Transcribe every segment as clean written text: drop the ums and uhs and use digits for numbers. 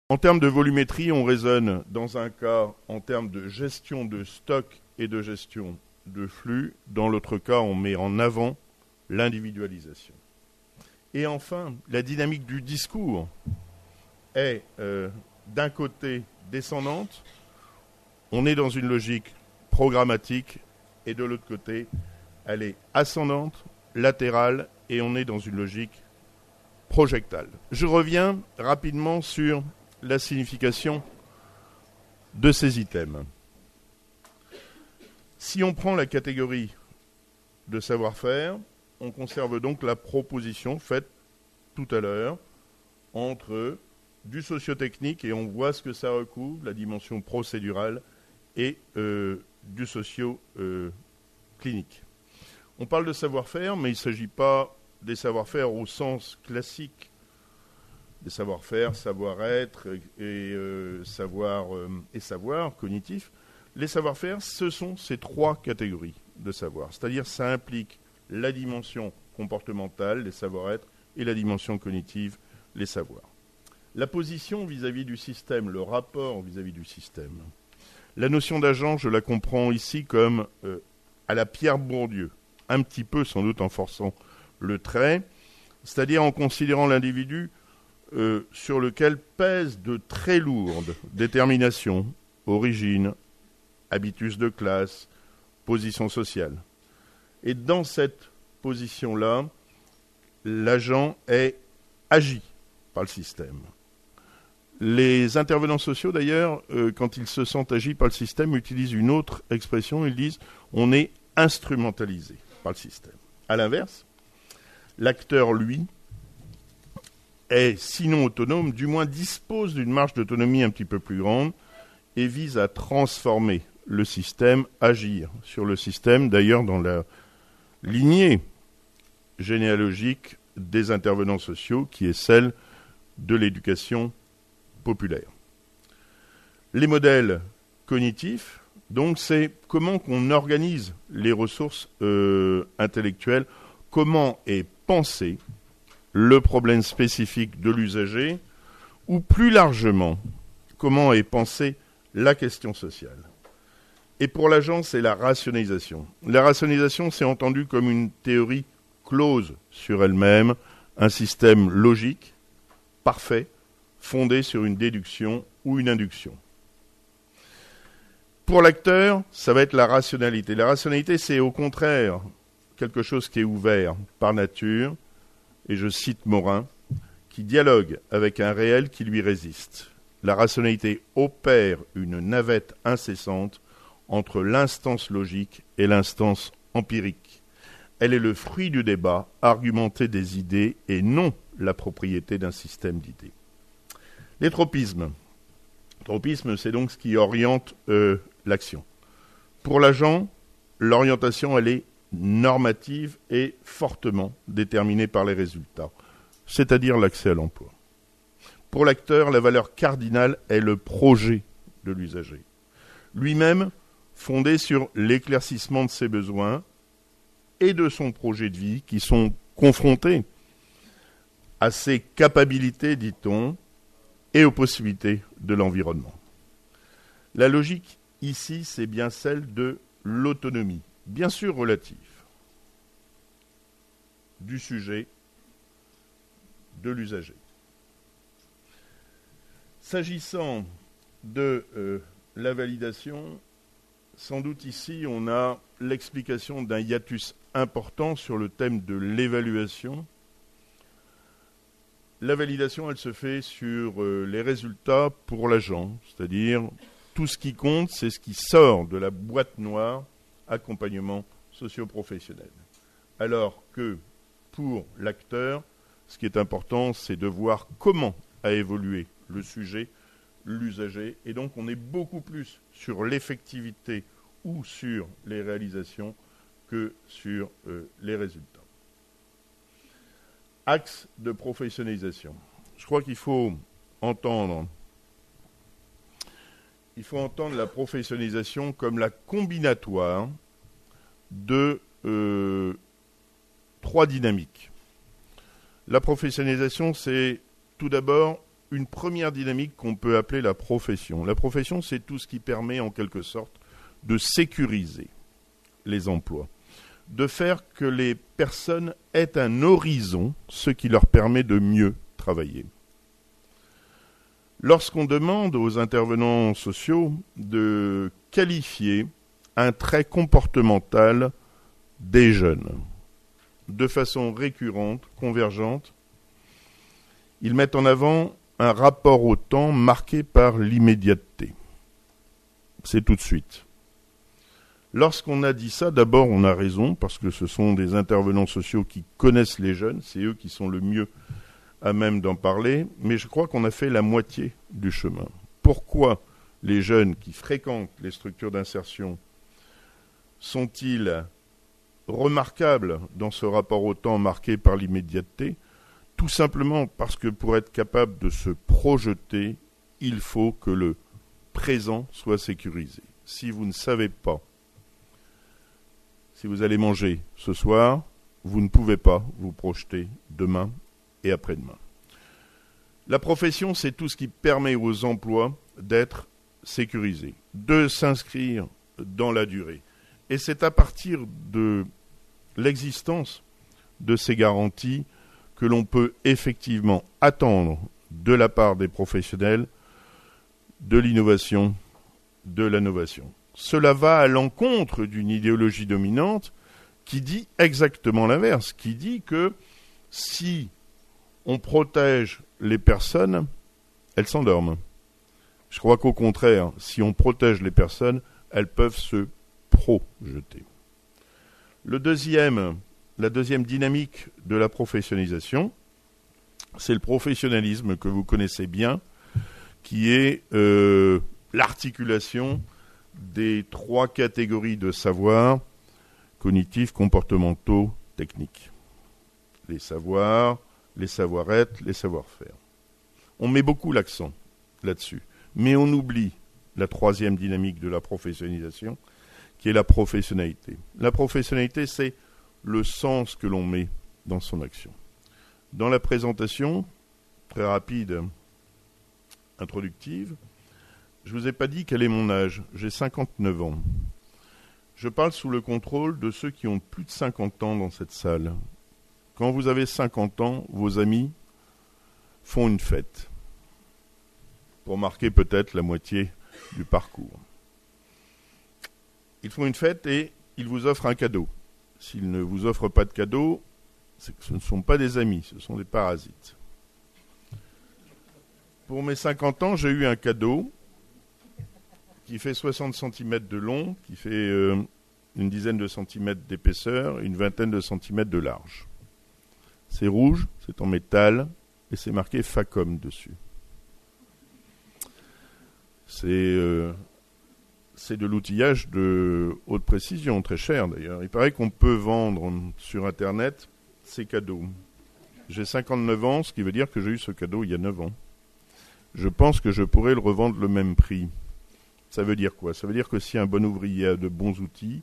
En termes de volumétrie, on raisonne dans un cas en termes de gestion de stock et de gestion de flux. Dans l'autre cas, on met en avant l'individualisation. Et enfin, la dynamique du discours est d'un côté descendante, on est dans une logique programmatique, et de l'autre côté, elle est ascendante, latérale, et on est dans une logique projectale. Je reviens rapidement sur la signification de ces items. Si on prend la catégorie de savoir-faire, on conserve donc la proposition faite tout à l'heure entre du socio-technique, et on voit ce que ça recouvre, la dimension procédurale, et du socio-clinique. On parle de savoir-faire, mais il ne s'agit pas des savoir-faire au sens classique, des savoir-faire, savoir-être et savoir cognitif. Les savoir-faire, ce sont ces trois catégories de savoir. C'est-à-dire ça implique la dimension comportementale, les savoir-être, et la dimension cognitive, les savoirs. La position vis-à-vis du système, le rapport vis-à-vis du système. La notion d'agent, je la comprends ici comme à la Pierre Bourdieu, un petit peu sans doute en forçant le trait, c'est-à-dire en considérant l'individu sur lequel pèsent de très lourdes déterminations, origine, habitus de classe, position sociale. Et dans cette position-là, l'agent est agi par le système. Les intervenants sociaux, d'ailleurs, quand ils se sentent agis par le système, utilisent une autre expression. Ils disent « on est instrumentalisé par le système ». À l'inverse, l'acteur, lui, est sinon autonome, du moins dispose d'une marge d'autonomie un petit peu plus grande et vise à transformer le système, agir sur le système, d'ailleurs dans la lignée généalogique des intervenants sociaux qui est celle de l'éducation populaire. Les modèles cognitifs, donc, c'est comment qu'on organise les ressources intellectuelles, comment est pensé le problème spécifique de l'usager, ou plus largement, comment est pensée la question sociale. Et pour l'agent, c'est la rationalisation. La rationalisation, c'est entendu comme une théorie close sur elle-même, un système logique, parfait, fondé sur une déduction ou une induction. Pour l'acteur, ça va être la rationalité. La rationalité, c'est au contraire quelque chose qui est ouvert par nature, et je cite Morin, qui dialogue avec un réel qui lui résiste. La rationalité opère une navette incessante entre l'instance logique et l'instance empirique. Elle est le fruit du débat, argumenté des idées et non la propriété d'un système d'idées. Les tropismes. Tropisme, c'est donc ce qui oriente l'action. Pour l'agent, l'orientation, elle est normative et fortement déterminée par les résultats, c'est-à-dire l'accès à l'emploi. Pour l'acteur, la valeur cardinale est le projet de l'usager. Lui-même, fondé sur l'éclaircissement de ses besoins et de son projet de vie, qui sont confrontés à ses capacités, dit-on, et aux possibilités de l'environnement. La logique, ici, c'est bien celle de l'autonomie, bien sûr relative, du sujet, de l'usager. S'agissant de la validation, sans doute ici, on a l'explication d'un hiatus important sur le thème de l'évaluation. La validation, elle se fait sur les résultats pour l'agent, c'est-à-dire tout ce qui compte, c'est ce qui sort de la boîte noire accompagnement socio-professionnel. Alors que pour l'acteur, ce qui est important, c'est de voir comment a évolué le sujet, l'usager, et donc on est beaucoup plus sur l'effectivité ou sur les réalisations que sur les résultats. Axe de professionnalisation. Je crois qu'il faut entendre la professionnalisation comme la combinatoire de trois dynamiques. La professionnalisation, c'est tout d'abord une première dynamique qu'on peut appeler la profession. La profession, c'est tout ce qui permet en quelque sorte de sécuriser les emplois, de faire que les personnes aient un horizon, ce qui leur permet de mieux travailler. Lorsqu'on demande aux intervenants sociaux de qualifier un trait comportemental des jeunes de façon récurrente, convergente, ils mettent en avant un rapport au temps marqué par l'immédiateté. C'est tout de suite. Lorsqu'on a dit ça, d'abord on a raison, parce que ce sont des intervenants sociaux qui connaissent les jeunes, c'est eux qui sont le mieux à même d'en parler, mais je crois qu'on a fait la moitié du chemin. Pourquoi les jeunes qui fréquentent les structures d'insertion sont-ils remarquables dans ce rapport au temps marqué par l'immédiateté ? Tout simplement parce que pour être capable de se projeter, il faut que le présent soit sécurisé. Si vous ne savez pas si vous allez manger ce soir, vous ne pouvez pas vous projeter demain et après-demain. La profession, c'est tout ce qui permet aux emplois d'être sécurisés, de s'inscrire dans la durée. Et c'est à partir de l'existence de ces garanties que l'on peut effectivement attendre de la part des professionnels de l'innovation, de l'innovation. Cela va à l'encontre d'une idéologie dominante qui dit exactement l'inverse, qui dit que si on protège les personnes, elles s'endorment. Je crois qu'au contraire, si on protège les personnes, elles peuvent se projeter. La deuxième dynamique de la professionnalisation, c'est le professionnalisme que vous connaissez bien, qui est l'articulation des trois catégories de savoirs cognitifs, comportementaux, techniques. Les savoirs, les savoir-être, les savoir-faire. On met beaucoup l'accent là-dessus, mais on oublie la troisième dynamique de la professionnalisation, qui est la professionnalité. La professionnalité, c'est le sens que l'on met dans son action. Dans la présentation, très rapide, introductive, je ne vous ai pas dit quel est mon âge. J'ai 59 ans. Je parle sous le contrôle de ceux qui ont plus de 50 ans dans cette salle. Quand vous avez 50 ans, vos amis font une fête pour marquer peut-être la moitié du parcours. Ils font une fête et ils vous offrent un cadeau. S'ils ne vous offrent pas de cadeau, ce ne sont pas des amis, ce sont des parasites. Pour mes 50 ans, j'ai eu un cadeau qui fait 60 cm de long, qui fait une dizaine de centimètres d'épaisseur, une vingtaine de centimètres de large. C'est rouge, c'est en métal, et c'est marqué Facom dessus. C'est de l'outillage de haute précision, très cher d'ailleurs. Il paraît qu'on peut vendre sur Internet ces cadeaux. J'ai 59 ans, ce qui veut dire que j'ai eu ce cadeau il y a 9 ans. Je pense que je pourrais le revendre le même prix. Ça veut dire quoi ? Ça veut dire que si un bon ouvrier a de bons outils,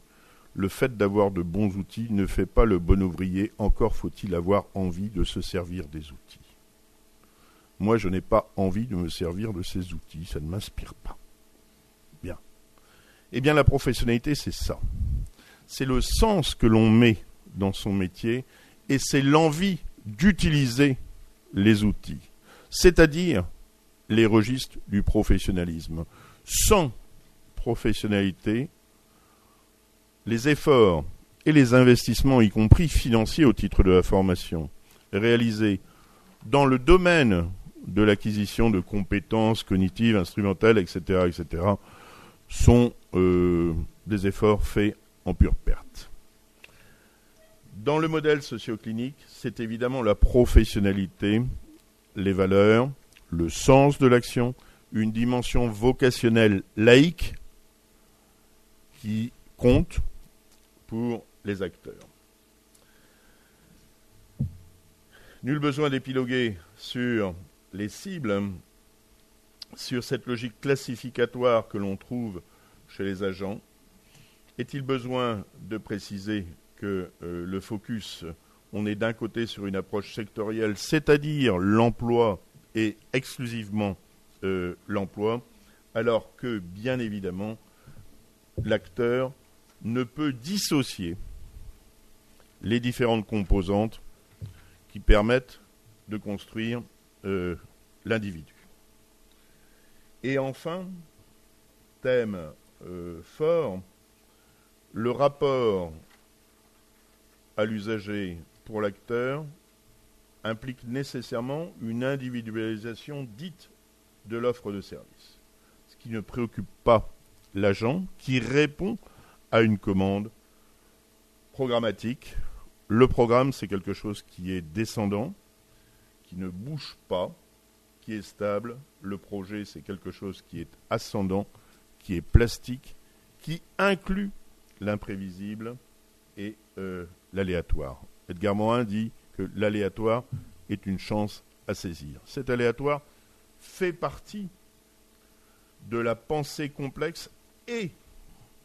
le fait d'avoir de bons outils ne fait pas le bon ouvrier, encore faut-il avoir envie de se servir des outils. Moi, je n'ai pas envie de me servir de ces outils, ça ne m'inspire pas. Bien. Eh bien, la professionnalité, c'est ça. C'est le sens que l'on met dans son métier et c'est l'envie d'utiliser les outils, c'est-à-dire les registres du professionnalisme. Sans professionnalité, les efforts et les investissements, y compris financiers au titre de la formation, réalisés dans le domaine de l'acquisition de compétences cognitives, instrumentales, etc., sont des efforts faits en pure perte. Dans le modèle socio-clinique, c'est évidemment la professionnalité, les valeurs, le sens de l'action, une dimension vocationnelle laïque qui compte pour les acteurs. Nul besoin d'épiloguer sur les cibles, sur cette logique classificatoire que l'on trouve chez les agents. Est-il besoin de préciser que le focus, on est d'un côté sur une approche sectorielle, c'est-à-dire l'emploi et exclusivement l'emploi, alors que, bien évidemment, l'acteur ne peut dissocier les différentes composantes qui permettent de construire l'individu. Et enfin, thème fort, le rapport à l'usager pour l'acteur implique nécessairement une individualisation dite de l'offre de service, ce qui ne préoccupe pas l'agent qui répond à une commande programmatique. Le programme, c'est quelque chose qui est descendant, qui ne bouge pas, qui est stable. Le projet, c'est quelque chose qui est ascendant, qui est plastique, qui inclut l'imprévisible et l'aléatoire. Edgar Morin dit que l'aléatoire est une chance à saisir. Cet aléatoire fait partie de la pensée complexe et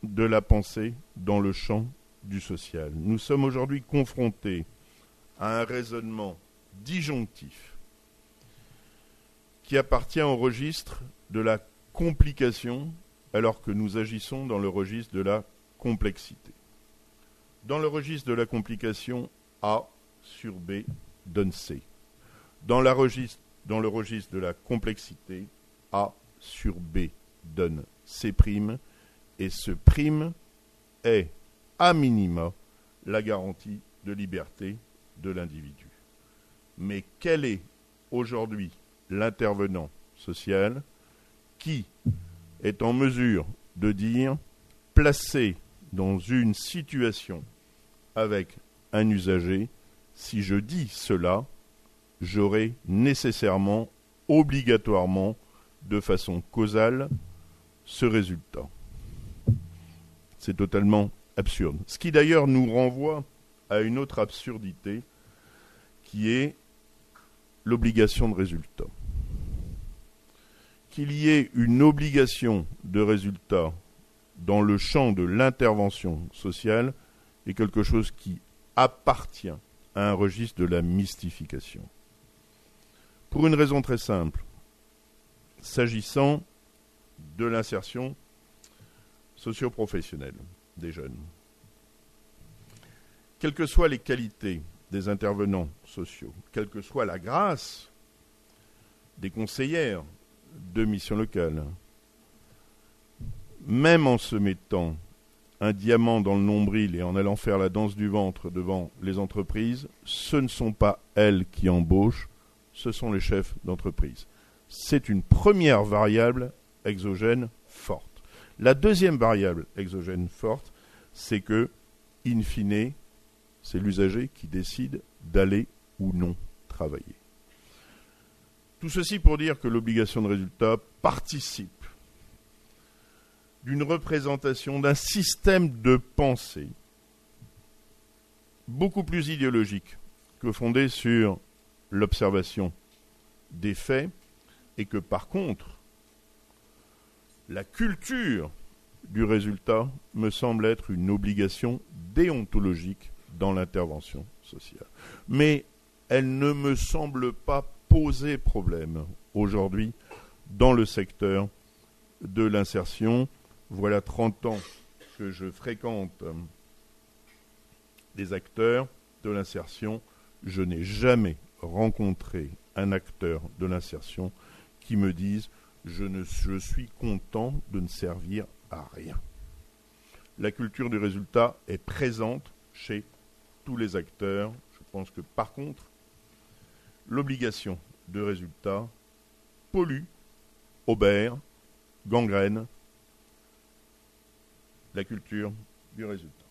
de la pensée dans le champ du social. Nous sommes aujourd'hui confrontés à un raisonnement disjonctif qui appartient au registre de la complication alors que nous agissons dans le registre de la complexité. Dans le registre de la complication, A sur B donne C. Dans le registre de la complexité, A sur B donne C', et ce prime est, à minima, la garantie de liberté de l'individu. Mais quel est aujourd'hui l'intervenant social qui est en mesure de dire, placé dans une situation avec un usager, si je dis cela, j'aurai nécessairement, obligatoirement, de façon causale, ce résultat. C'est totalement absurde. Ce qui d'ailleurs nous renvoie à une autre absurdité qui est l'obligation de résultat. Qu'il y ait une obligation de résultat dans le champ de l'intervention sociale est quelque chose qui appartient à un registre de la mystification. Pour une raison très simple, s'agissant de l'insertion socio-professionnelle des jeunes. Quelles que soient les qualités des intervenants sociaux, quelle que soit la grâce des conseillères de mission locale, même en se mettant un diamant dans le nombril et en allant faire la danse du ventre devant les entreprises, ce ne sont pas elles qui embauchent, ce sont les chefs d'entreprise. C'est une première variable exogène forte. La deuxième variable exogène forte, c'est que, in fine, c'est l'usager qui décide d'aller ou non travailler. Tout ceci pour dire que l'obligation de résultat participe d'une représentation d'un système de pensée beaucoup plus idéologique que fondé sur l'observation des faits, et que par contre, la culture du résultat me semble être une obligation déontologique dans l'intervention sociale. Mais elle ne me semble pas poser problème aujourd'hui dans le secteur de l'insertion. Voilà 30 ans que je fréquente des acteurs de l'insertion. Je n'ai jamais rencontré un acteur de l'insertion qui me dise je suis content de ne servir à rien. La culture du résultat est présente chez tous les acteurs. Je pense que par contre, l'obligation de résultat pollue, obère, gangrène la culture du résultat.